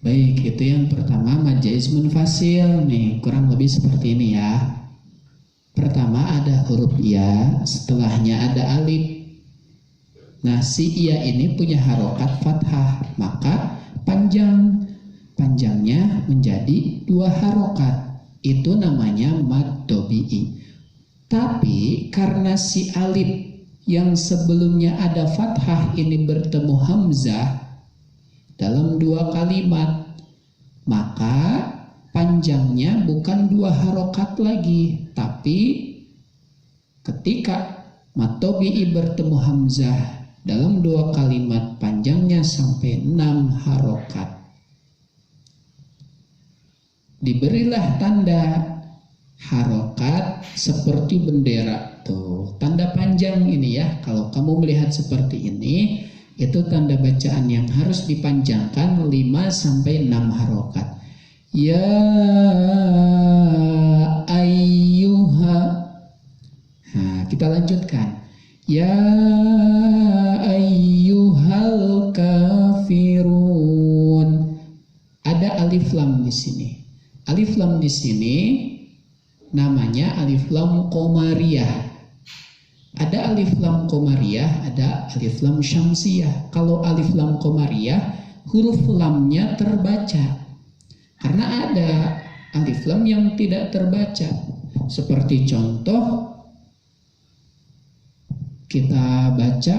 Baik, itu yang pertama mad jaiz munfasil nih, kurang lebih seperti ini ya. Pertama ada huruf ya, setelahnya ada alif. Nah, si iya ini punya harokat fathah, maka panjangnya menjadi 2 harokat. Itu namanya mad tabi'i. Tapi karena si alif yang sebelumnya ada fathah ini bertemu hamzah dalam 2 kalimat, maka panjangnya bukan 2 harokat lagi, tapi ketika mad tabi'i bertemu hamzah dalam 2 kalimat, panjangnya sampai 6 harokat. Diberilah tanda harokat seperti bendera. Tuh, tanda panjang ini ya. Kalau kamu melihat seperti ini, itu tanda bacaan yang harus dipanjangkan 5 sampai 6 harokat. Ya ayyuha. Nah, kita lanjutkan. Ya ayyuhal kafirun. Ada alif lam di sini. Alif lam di sini namanya alif lam qamariyah. Ada alif lam qamariyah, ada alif lam syamsiyah. Kalau alif lam qamariyah, huruf lamnya terbaca. Karena ada alif lam yang tidak terbaca. Seperti contoh, kita baca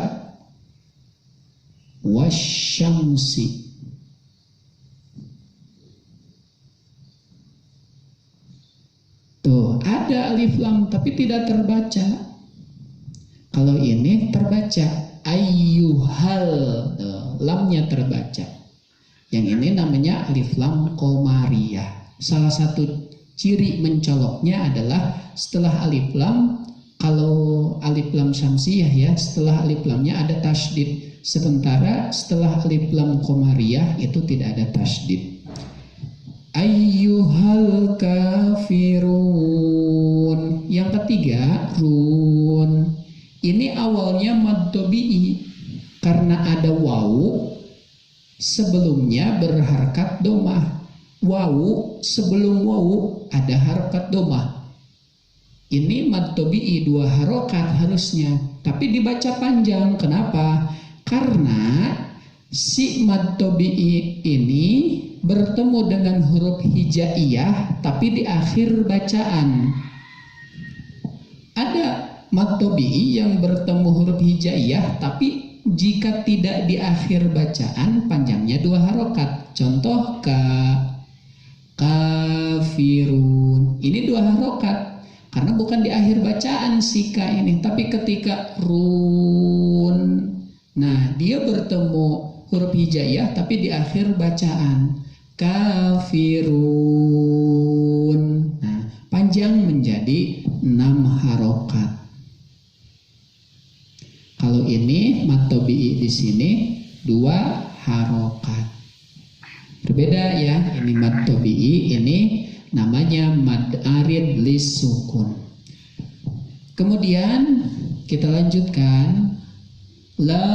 wasyamsi. Tuh, ada alif lam tapi tidak terbaca. Kalau ini terbaca, ayyuhal, lamnya terbaca. Yang ini namanya alif lam qamariyah. Salah satu ciri mencoloknya adalah setelah alif lam, kalau alif lam syamsiyah ya, setelah alif lamnya ada tasydid. Sementara setelah alif lam qamariyah itu tidak ada tasydid. Ayyuhal kafirun. Yang ketiga, run. Ini awalnya mad tabi'i karena ada wawu sebelumnya berharkat domah. Wawu sebelum wawu ada harakat domah. Ini mad tabi'i 2 harokat harusnya, tapi dibaca panjang. Kenapa? Karena si mad tabi'i ini bertemu dengan huruf hijaiyah tapi di akhir bacaan. Ada mad tabi'i yang bertemu huruf hijaiyah tapi jika tidak di akhir bacaan panjangnya 2 harokat. Contoh kafirun. Ini 2 harokat karena bukan di akhir bacaan si ka ini, tapi ketika run. Nah, dia bertemu huruf hijaiyah tapi di akhir bacaan. Kafirun. Nah, panjang menjadi 6 harokat. Kalau ini mad tabi'i di sini 2 harokat. Berbeda ya, ini mad tabi'i, ini namanya mad arid lis sukun. Kemudian kita lanjutkan la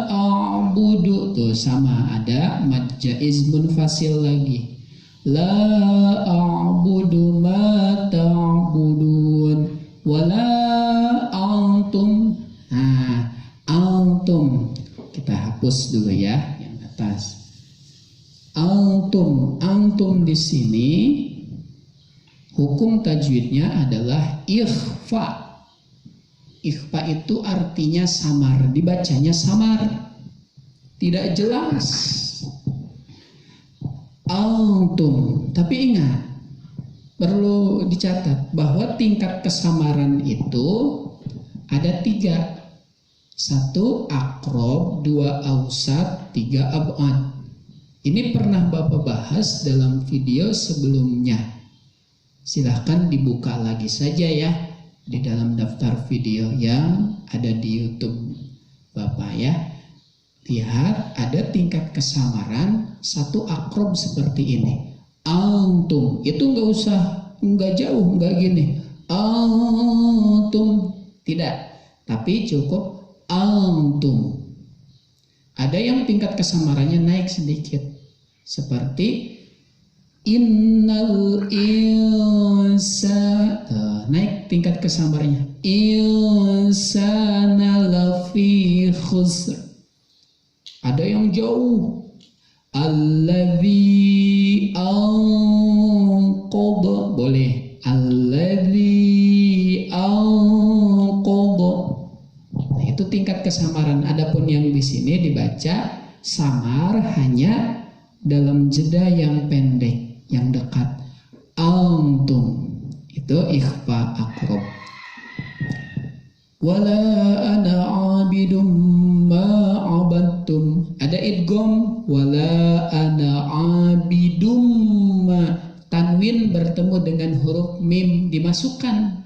a'budu, tuh sama ada mad jaiz munfasil lagi. La a'budu ma ta'budun wala antum. Nah, antum kita hapus dulu ya yang atas. Antum di sini hukum tajwidnya adalah ikhfa. Ikhfa itu artinya samar, dibacanya samar, tidak jelas. Antum, tapi ingat, perlu dicatat bahwa tingkat kesamaran itu ada 3. 1 akrob, 2 ausat, 3 ab'ad. Ini pernah Bapak bahas dalam video sebelumnya. Silahkan dibuka lagi saja ya di dalam daftar video yang ada di YouTube Bapak ya. Lihat ada tingkat kesamaran 1 akrob seperti ini. Antum itu nggak jauh, nggak gini. Antum tidak, tapi cukup antum. Ada yang tingkat kesamarannya naik sedikit. Seperti innal insana, naik tingkat kesabarannya, insana lafi khusr. Ada yang jauh, alladzi anqadha, boleh, alladzi anqadha. Nah, itu tingkat kesamaran. Adapun yang di sini dibaca samar hanya dalam jeda yang pendek, yang dekat. Antum itu ikhfa aqrab. Wala ana abidum ma abadtum. Ada idgham, wala ana abidum ma, tanwin bertemu dengan huruf mim dimasukkan.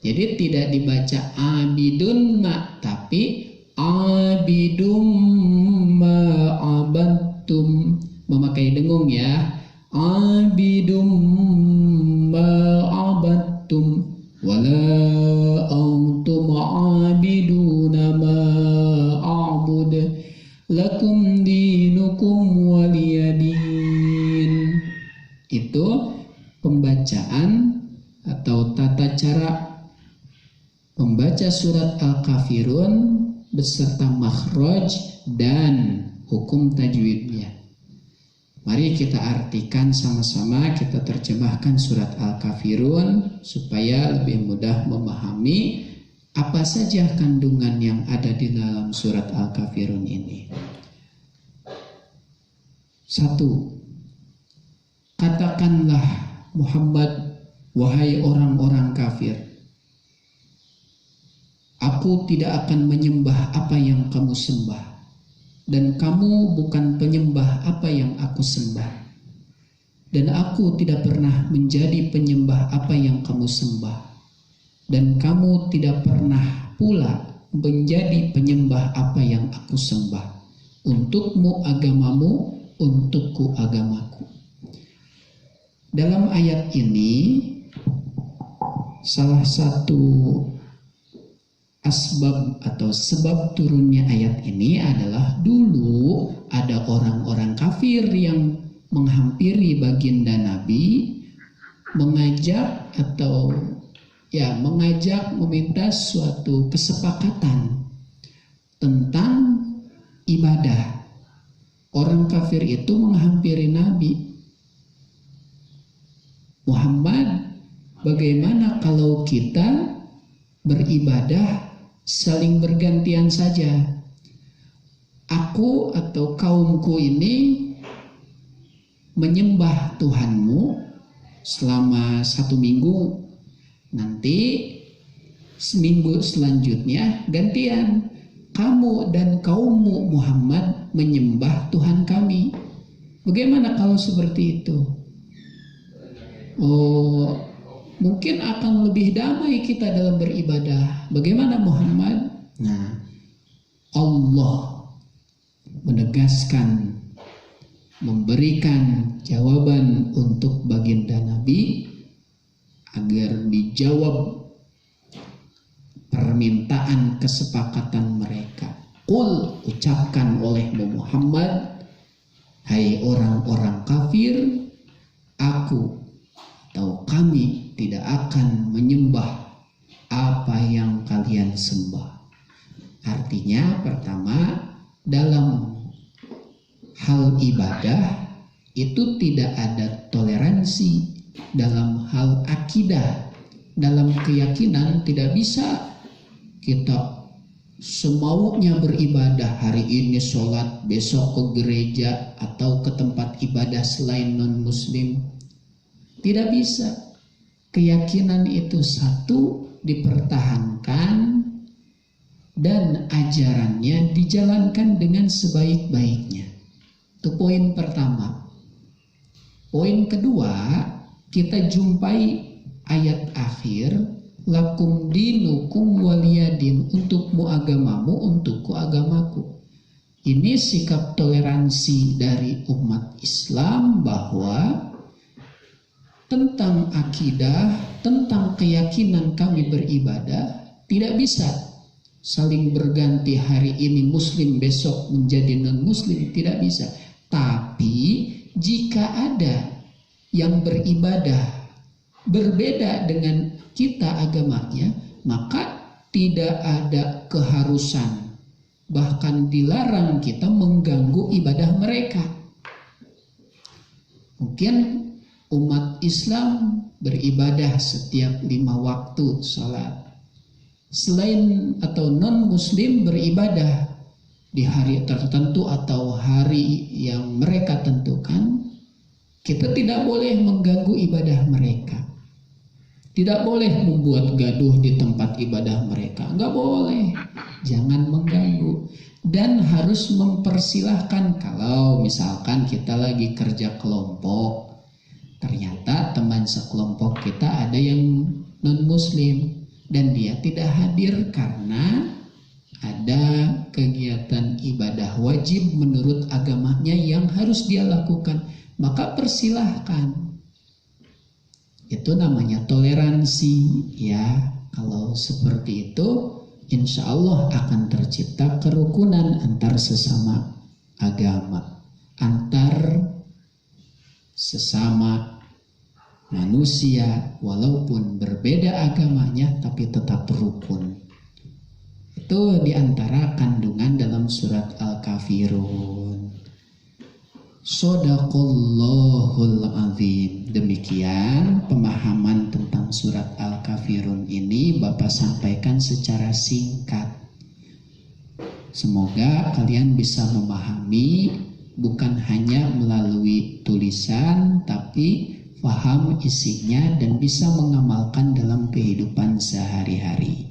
Jadi tidak dibaca abidun ma, tapi abidum ma abadtum, memakai dengung ya. Abidum ma abadtum wala antum abiduna ma a'bud lakum dinukum waliyadin. Itu pembacaan atau tata cara membaca surat Al-Kafirun beserta makhraj dan hukum tajwidnya. Mari kita artikan sama-sama, kita terjemahkan surat Al-Kafirun supaya lebih mudah memahami apa saja kandungan yang ada di dalam surat Al-Kafirun ini. 1. Katakanlah Muhammad, wahai orang-orang kafir, aku tidak akan menyembah apa yang kamu sembah, dan kamu bukan penyembah apa yang aku sembah, dan aku tidak pernah menjadi penyembah apa yang kamu sembah, dan kamu tidak pernah pula menjadi penyembah apa yang aku sembah. Untukmu agamamu, untukku agamaku. Dalam ayat ini salah satu asbab atau sebab turunnya ayat ini adalah dulu ada orang-orang kafir yang menghampiri baginda Nabi, mengajak meminta suatu kesepakatan tentang ibadah. Orang kafir itu menghampiri Nabi, Muhammad, bagaimana kalau kita beribadah saling bergantian saja? Aku atau kaumku ini menyembah Tuhanmu selama 1 minggu, nanti seminggu selanjutnya gantian kamu dan kaummu Muhammad menyembah Tuhan kami. Bagaimana kalau seperti itu? Mungkin akan lebih damai kita dalam beribadah. Bagaimana Muhammad? Nah, Allah menegaskan, memberikan jawaban untuk baginda Nabi agar dijawab permintaan kesepakatan mereka. Qul, ucapkan oleh Muhammad, hai orang-orang kafir, aku atau kami tidak akan menyembah apa yang kalian sembah. Artinya pertama, dalam hal ibadah itu tidak ada toleransi. Dalam hal akidah, dalam keyakinan tidak bisa kita semaunya beribadah. Hari ini sholat, besok ke gereja atau ke tempat ibadah selain non-muslim. Tidak bisa. Keyakinan itu satu, dipertahankan, dan ajarannya dijalankan dengan sebaik-baiknya. Itu poin pertama. Poin kedua, kita jumpai ayat akhir, lakum dinukum waliyadin, untukmu agamamu, untukku agamaku. Ini sikap toleransi dari umat Islam bahwa tentang akidah, tentang keyakinan kami beribadah, tidak bisa saling berganti, hari ini muslim besok menjadi non muslim, tidak bisa. Tapi jika ada yang beribadah berbeda dengan kita agamanya, maka tidak ada keharusan, bahkan dilarang kita mengganggu ibadah mereka. Mungkin umat Islam beribadah setiap 5 waktu salat. Selain atau non-muslim beribadah di hari tertentu atau hari yang mereka tentukan, kita tidak boleh mengganggu ibadah mereka. Tidak boleh membuat gaduh di tempat ibadah mereka. Enggak boleh. Jangan mengganggu. Dan harus mempersilahkan kalau misalkan kita lagi kerja kelompok, ternyata teman sekelompok kita ada yang non-muslim dan dia tidak hadir karena ada kegiatan ibadah wajib menurut agamanya yang harus dia lakukan, maka persilahkan. Itu namanya toleransi ya. Kalau seperti itu, insya Allah akan tercipta kerukunan antar sesama agama, antar sesama manusia, walaupun berbeda agamanya tapi tetap rukun. Itu diantara kandungan dalam surat Al-Kafirun. Shadaqallahul azim. Demikian pemahaman tentang surat Al-Kafirun ini Bapak sampaikan secara singkat. Semoga kalian bisa memahami bukan hanya melalui tulisan, tapi paham isinya dan bisa mengamalkan dalam kehidupan sehari-hari.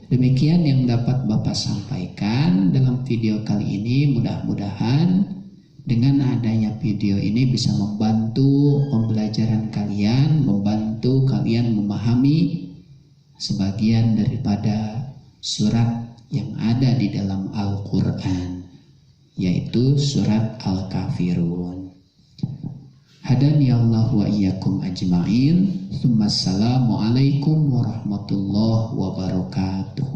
Demikian yang dapat Bapak sampaikan dalam video kali ini. Mudah-mudahan dengan adanya video ini bisa membantu pembelajaran kalian, membantu kalian memahami sebagian daripada surat yang ada di dalam Al-Quran, yaitu surat Al-Kafirun. Hadani Allah wa iyyakum ajma'in. Assalamualaikum warahmatullahi wabarakatuh.